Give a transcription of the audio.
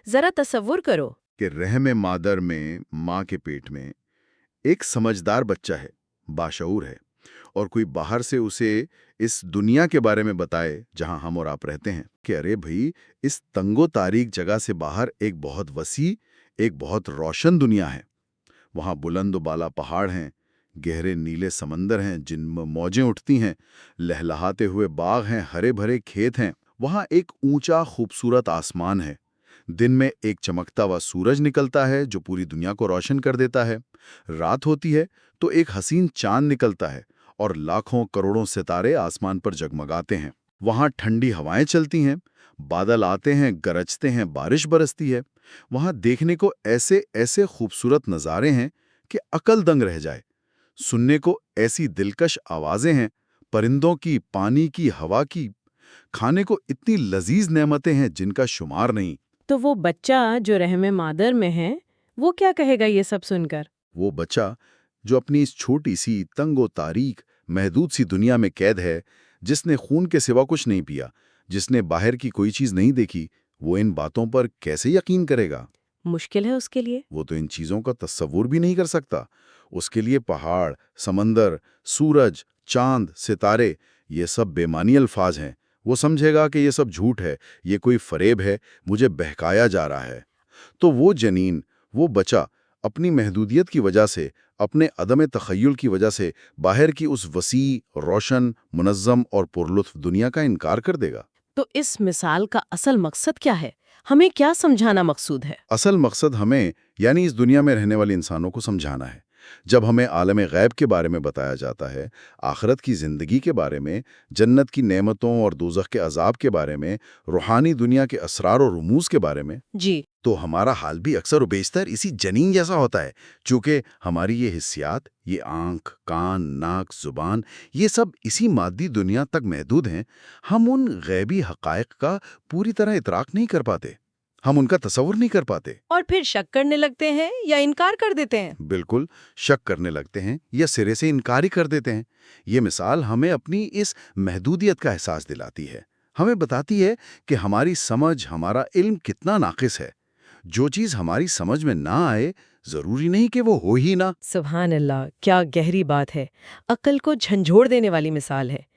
ذرا تصور کرو کہ رحم مادر میں، ماں کے پیٹ میں ایک سمجھدار بچہ ہے، باشعور ہے، اور کوئی باہر سے اسے اس دنیا کے بارے میں بتائے جہاں ہم اور آپ رہتے ہیں کہ ارے بھائی، اس تنگ و تاریک جگہ سے باہر ایک بہت وسیع، ایک بہت روشن دنیا ہے۔ وہاں بلند و بالا پہاڑ ہیں، گہرے نیلے سمندر ہیں جن میں موجیں اٹھتی ہیں، لہلہاتے ہوئے باغ ہیں، ہرے بھرے کھیت ہیں۔ وہاں ایک اونچا خوبصورت آسمان ہے، دن میں ایک چمکتا ہوا سورج نکلتا ہے جو پوری دنیا کو روشن کر دیتا ہے، رات ہوتی ہے تو ایک حسین چاند نکلتا ہے اور لاکھوں کروڑوں ستارے آسمان پر جگمگاتے ہیں۔ وہاں ٹھنڈی ہوائیں چلتی ہیں، بادل آتے ہیں، گرجتے ہیں، بارش برستی ہے۔ وہاں دیکھنے کو ایسے ایسے خوبصورت نظارے ہیں کہ عقل دنگ رہ جائے، سننے کو ایسی دلکش آوازیں ہیں، پرندوں کی، پانی کی، ہوا کی، کھانے کو اتنی لذیذ نعمتیں ہیں جن کا شمار نہیں۔ تو وہ بچہ جو رحم مادر میں ہے وہ کیا کہے گا یہ سب سن کر؟ وہ بچہ جو اپنی اس چھوٹی سی تنگ و تاریک محدود سی دنیا میں قید ہے، جس نے خون کے سوا کچھ نہیں پیا، جس نے باہر کی کوئی چیز نہیں دیکھی، وہ ان باتوں پر کیسے یقین کرے گا؟ مشکل ہے اس کے لیے۔ وہ تو ان چیزوں کا تصور بھی نہیں کر سکتا۔ اس کے لیے پہاڑ، سمندر، سورج، چاند، ستارے، یہ سب بے معنی الفاظ ہیں۔ وہ سمجھے گا کہ یہ سب جھوٹ ہے، یہ کوئی فریب ہے، مجھے بہکایا جا رہا ہے۔ تو وہ جنین، وہ بچہ اپنی محدودیت کی وجہ سے، اپنے عدم تخیل کی وجہ سے باہر کی اس وسیع، روشن، منظم اور پرلطف دنیا کا انکار کر دے گا۔ تو اس مثال کا اصل مقصد کیا ہے؟ ہمیں کیا سمجھانا مقصود ہے؟ اصل مقصد ہمیں، یعنی اس دنیا میں رہنے والے انسانوں کو سمجھانا ہے۔ جب ہمیں عالم غیب کے بارے میں بتایا جاتا ہے، آخرت کی زندگی کے بارے میں، جنت کی نعمتوں اور دوزخ کے عذاب کے بارے میں، روحانی دنیا کے اسرار و رموز کے بارے میں، جی۔ تو ہمارا حال بھی اکثر و بیشتر اسی جنین جیسا ہوتا ہے۔ چونکہ ہماری یہ حسیات، یہ آنکھ، کان، ناک، زبان، یہ سب اسی مادی دنیا تک محدود ہیں، ہم ان غیبی حقائق کا پوری طرح ادراک نہیں کر پاتے، ہم ان کا تصور نہیں کر پاتے۔ اور پھر شک کرنے لگتے ہیں یا انکار کر دیتے ہیں۔ بالکل، شک کرنے لگتے ہیں یا سرے سے انکار ہی کر دیتے ہیں۔ یہ مثال ہمیں اپنی اس محدودیت کا احساس دلاتی ہے، ہمیں بتاتی ہے کہ ہماری سمجھ، ہمارا علم کتنا ناقص ہے۔ جو چیز ہماری سمجھ میں نہ آئے، ضروری نہیں کہ وہ ہو ہی نہ۔ سبحان اللہ، کیا گہری بات ہے، عقل کو جھنجھوڑ دینے والی مثال ہے۔